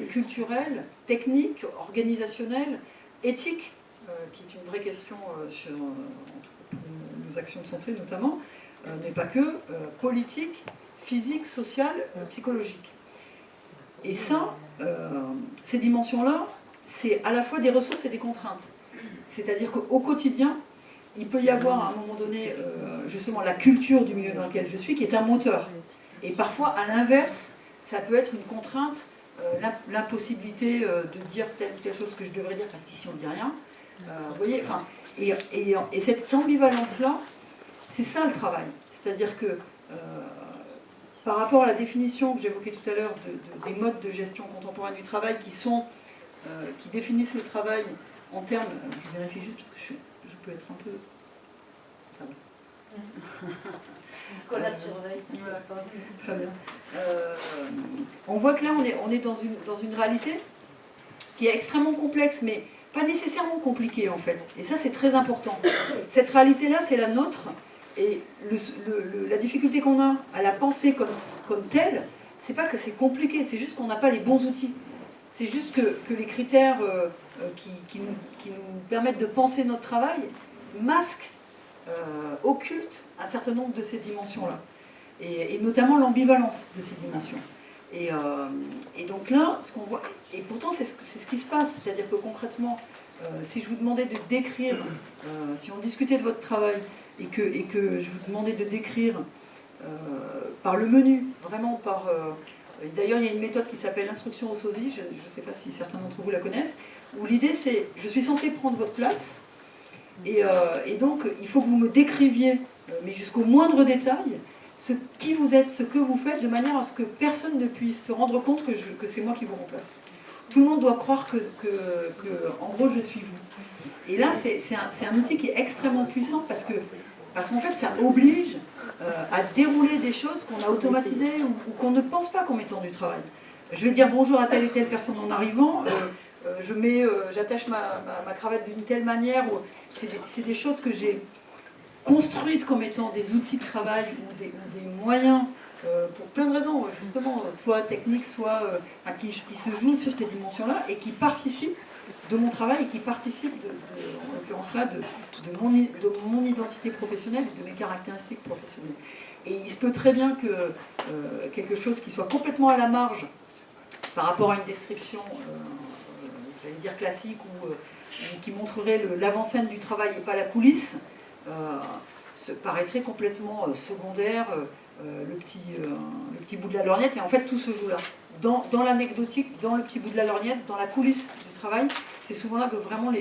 culturelle, technique, organisationnelle, éthique, qui est une vraie question sur nos actions de santé notamment, mais pas que, politique, physique, sociale, psychologique. Et ça, ces dimensions-là, c'est à la fois des ressources et des contraintes. C'est-à-dire qu'au quotidien, il peut y avoir à un moment donné, justement, la culture du milieu dans lequel je suis, qui est un moteur. Et parfois, à l'inverse, ça peut être une contrainte, l'impossibilité de dire telle ou telle chose que je devrais dire, parce qu'ici on ne dit rien. Vous voyez, enfin, et cette ambivalence-là, c'est ça le travail. C'est-à-dire que, par rapport à la définition que j'évoquais tout à l'heure des modes de gestion contemporaine du travail qui définissent le travail en termes, je vérifie juste parce que je peux être un peu... Ça va. Nicolas surveille. Voilà. Très bien. On voit que là, on est dans une réalité qui est extrêmement complexe, mais pas nécessairement compliquée en fait. Et ça, c'est très important. Cette réalité-là, c'est la nôtre. Et la difficulté qu'on a à la penser comme telle, c'est pas que c'est compliqué, c'est juste qu'on n'a pas les bons outils. C'est juste que les critères qui nous permettent de penser notre travail masquent, occultent un certain nombre de ces dimensions-là. Et notamment l'ambivalence de ces dimensions. Et donc là, ce qu'on voit, et pourtant c'est ce qui se passe, c'est-à-dire que concrètement, si je vous demandais de décrire, si on discutait de votre travail, et que je vous demandais de décrire par le menu, vraiment par... D'ailleurs, il y a une méthode qui s'appelle l'instruction au sosie, je ne sais pas si certains d'entre vous la connaissent, où l'idée c'est, je suis censée prendre votre place, et donc il faut que vous me décriviez, mais jusqu'au moindre détail, qui vous êtes, ce que vous faites, de manière à ce que personne ne puisse se rendre compte que c'est moi qui vous remplace. Tout le monde doit croire que en gros, je suis vous. Et là, c'est un outil qui est extrêmement puissant parce qu'en fait, ça oblige à dérouler des choses qu'on a automatisées ou qu'on ne pense pas comme étant du travail. Je vais dire bonjour à telle et telle personne en arrivant, j'attache ma cravate d'une telle manière. C'est des choses que j'ai construites comme étant des outils de travail ou des moyens pour plein de raisons, justement, soit techniques, soit qui se jouent sur ces dimensions-là et qui participent de mon travail et qui participent, en l'occurrence là, de mon identité professionnelle et de mes caractéristiques professionnelles. Et il se peut très bien que quelque chose qui soit complètement à la marge par rapport à une description, j'allais dire classique, ou qui montrerait l'avant-scène du travail et pas la coulisse, paraîtrait complètement secondaire, le petit bout de la lorgnette, et en fait tout se joue là. Dans l'anecdotique, dans le petit bout de la lorgnette, dans la coulisse du travail, c'est souvent là que vraiment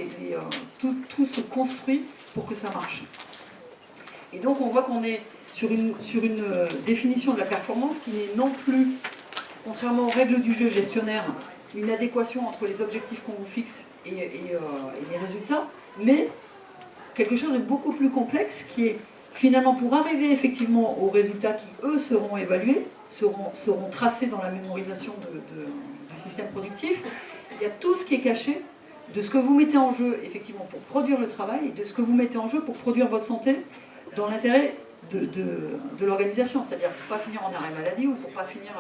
tout se construit pour que ça marche. Et donc on voit qu'on est sur une définition de la performance qui n'est non plus, contrairement aux règles du jeu gestionnaire, une adéquation entre les objectifs qu'on vous fixe et les résultats, mais quelque chose de beaucoup plus complexe qui est finalement pour arriver effectivement aux résultats qui, eux, seront évalués, seront tracés dans la mémorisation du système productif. Il y a tout ce qui est caché de ce que vous mettez en jeu effectivement pour produire le travail et de ce que vous mettez en jeu pour produire votre santé dans l'intérêt de l'organisation, c'est-à-dire pour ne pas finir en arrêt maladie ou pour ne pas finir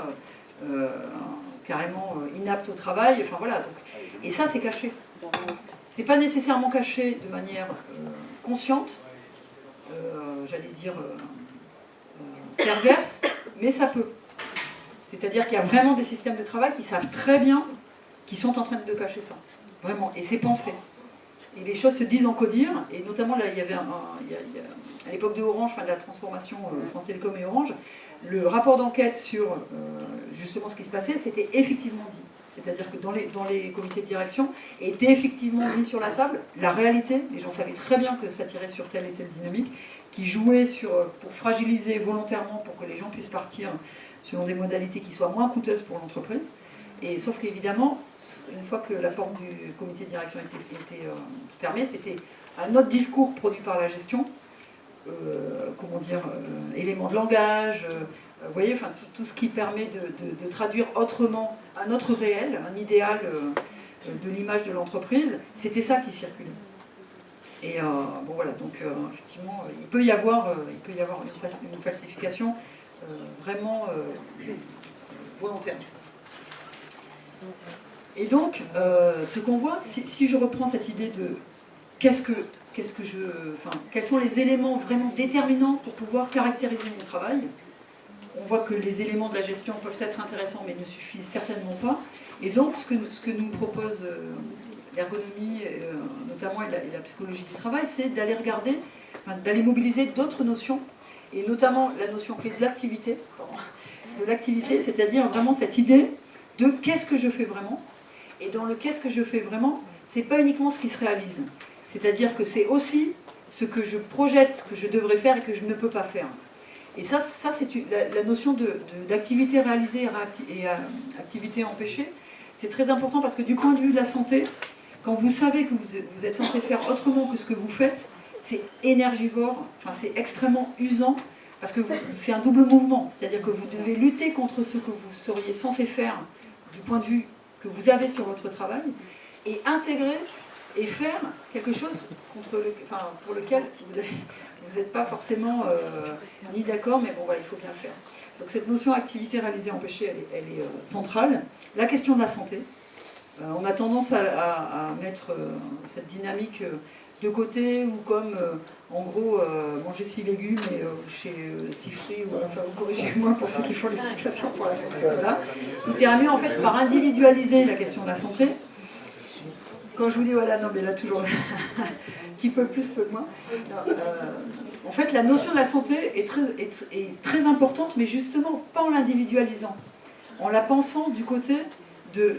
carrément inapte au travail, enfin voilà. Donc, et ça c'est caché. C'est pas nécessairement caché de manière consciente, j'allais dire perverse, mais ça peut. C'est-à-dire qu'il y a vraiment des systèmes de travail qui savent très bien qu'ils sont en train de cacher ça. Vraiment. Et c'est pensé. Et les choses se disent en codir, et notamment là, il y avait à l'époque de Orange, enfin de la transformation France Télécom et Orange, le rapport d'enquête sur justement ce qui se passait, c'était effectivement dit. C'est-à-dire que dans les comités de direction était effectivement mis sur la table la réalité, les gens savaient très bien que ça tirait sur telle et telle dynamique, qui jouait pour fragiliser volontairement pour que les gens puissent partir selon des modalités qui soient moins coûteuses pour l'entreprise. Et sauf qu'évidemment, une fois que la porte du comité de direction était fermée, c'était un autre discours produit par la gestion, éléments de langage, vous voyez, enfin, tout ce qui permet de traduire autrement un autre réel, un idéal de l'image de l'entreprise, c'était ça qui circulait. Et bon voilà, donc effectivement, il peut y avoir une falsification vraiment volontaire. Et donc, ce qu'on voit, si je reprends cette idée de quels sont les éléments vraiment déterminants pour pouvoir caractériser mon travail, on voit que les éléments de la gestion peuvent être intéressants, mais ne suffisent certainement pas. Et donc, ce que nous propose l'ergonomie, notamment, et la psychologie du travail, c'est d'aller regarder, d'aller mobiliser d'autres notions, et notamment la notion clé de l'activité, c'est-à-dire vraiment cette idée de qu'est-ce que je fais vraiment. Et dans le qu'est-ce que je fais vraiment, c'est pas uniquement ce qui se réalise. C'est-à-dire que c'est aussi ce que je projette, que je devrais faire et que je ne peux pas faire. Et ça c'est la notion d'activité réalisée et activité empêchée. C'est très important parce que du point de vue de la santé, quand vous savez que vous êtes censé faire autrement que ce que vous faites, c'est énergivore, c'est extrêmement usant, parce que c'est un double mouvement. C'est-à-dire que vous devez lutter contre ce que vous seriez censé faire du point de vue que vous avez sur votre travail, et intégrer et faire quelque chose pour lequel vous n'êtes pas forcément ni d'accord, mais bon voilà, il faut bien le faire. Donc cette notion activité réalisée empêchée, elle est centrale. La question de la santé, on a tendance à mettre cette dynamique de côté, ou comme en gros manger 6 légumes et chez 6 fruits, ou enfin vous corrigez-moi pour ceux qui font l'éducation pour la santé. Voilà. Tout ira mieux en fait par individualiser la question de la santé. Quand je vous dis voilà, non mais là toujours qui peut plus peut moins. En fait la notion de la santé est très importante, mais justement pas en l'individualisant, en la pensant du côté de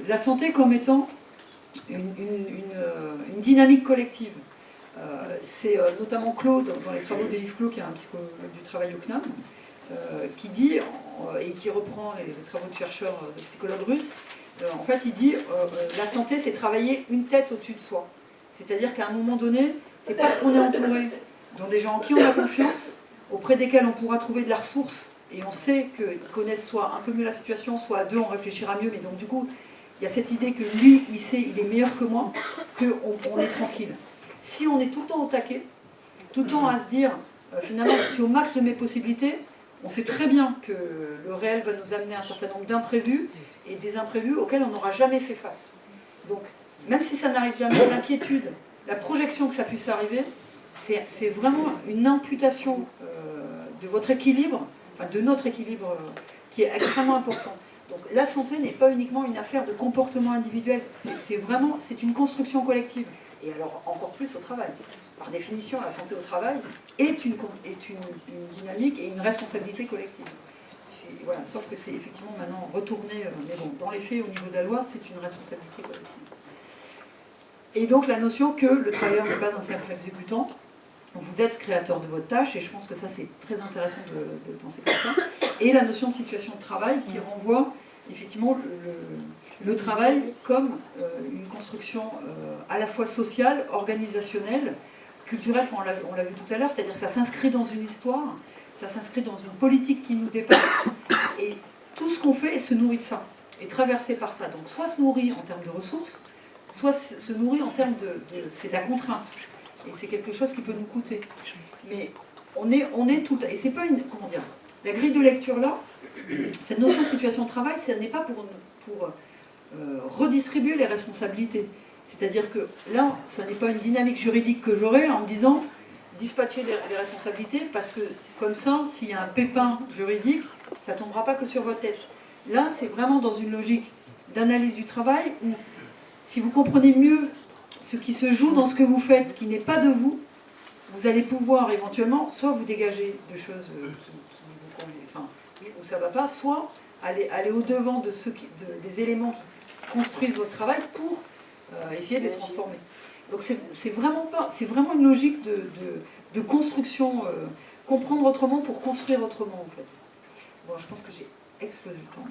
la santé comme étant une dynamique collective. C'est notamment Claude, dans les travaux de Yves Clos, qui est un psychologue du travail au CNAM, qui dit, et qui reprend les travaux de chercheurs, de psychologues russes, en fait il dit la santé c'est travailler une tête au-dessus de soi. C'est-à-dire qu'à un moment donné, c'est parce qu'on est entouré dans des gens en qui on a confiance, auprès desquels on pourra trouver de la ressource, et on sait qu'ils connaissent soit un peu mieux la situation, soit à deux on réfléchira mieux, mais donc du coup il y a cette idée que lui, il sait, il est meilleur que moi, qu'on est tranquille. Si on est tout le temps au taquet, tout le temps à se dire, finalement, je suis au max de mes possibilités, on sait très bien que le réel va nous amener un certain nombre d'imprévus, et des imprévus auxquels on n'aura jamais fait face. Donc, même si ça n'arrive jamais, l'inquiétude, la projection que ça puisse arriver, c'est vraiment une imputation de votre équilibre, enfin de notre équilibre, qui est extrêmement important. Donc la santé n'est pas uniquement une affaire de comportement individuel, c'est une construction collective. Et alors encore plus au travail. Par définition, la santé au travail est une dynamique et une responsabilité collective. Voilà, sauf que c'est effectivement maintenant retourné, mais bon, dans les faits, au niveau de la loi, c'est une responsabilité collective. Et donc la notion que le travailleur n'est pas un simple exécutant, vous êtes créateur de votre tâche, et je pense que ça c'est très intéressant de le penser comme ça. Et la notion de situation de travail qui renvoie effectivement le travail comme une construction à la fois sociale, organisationnelle, culturelle, on l'a vu tout à l'heure, c'est-à-dire que ça s'inscrit dans une histoire, ça s'inscrit dans une politique qui nous dépasse, et tout ce qu'on fait se nourrit de ça, est traversé par ça. Donc soit se nourrit en termes de ressources, soit se nourrit en termes c'est de la contrainte. Et c'est quelque chose qui peut nous coûter. Mais on est tout... Et c'est pas une... Comment dire? La grille de lecture là, cette notion de situation de travail, ce n'est pas pour redistribuer les responsabilités. C'est-à-dire que là, ce n'est pas une dynamique juridique que j'aurai en me disant dispatcher les responsabilités, parce que comme ça, s'il y a un pépin juridique, ça ne tombera pas que sur votre tête. Là, c'est vraiment dans une logique d'analyse du travail où, si vous comprenez mieux ce qui se joue dans ce que vous faites, qui n'est pas de vous, vous allez pouvoir éventuellement soit vous dégager de choses qui vous conviennent, où ça ne va pas, soit aller au-devant des éléments qui construisent votre travail pour essayer de les transformer. Donc c'est vraiment une logique de construction, comprendre autrement pour construire autrement en fait. Bon, je pense que j'ai explosé le temps.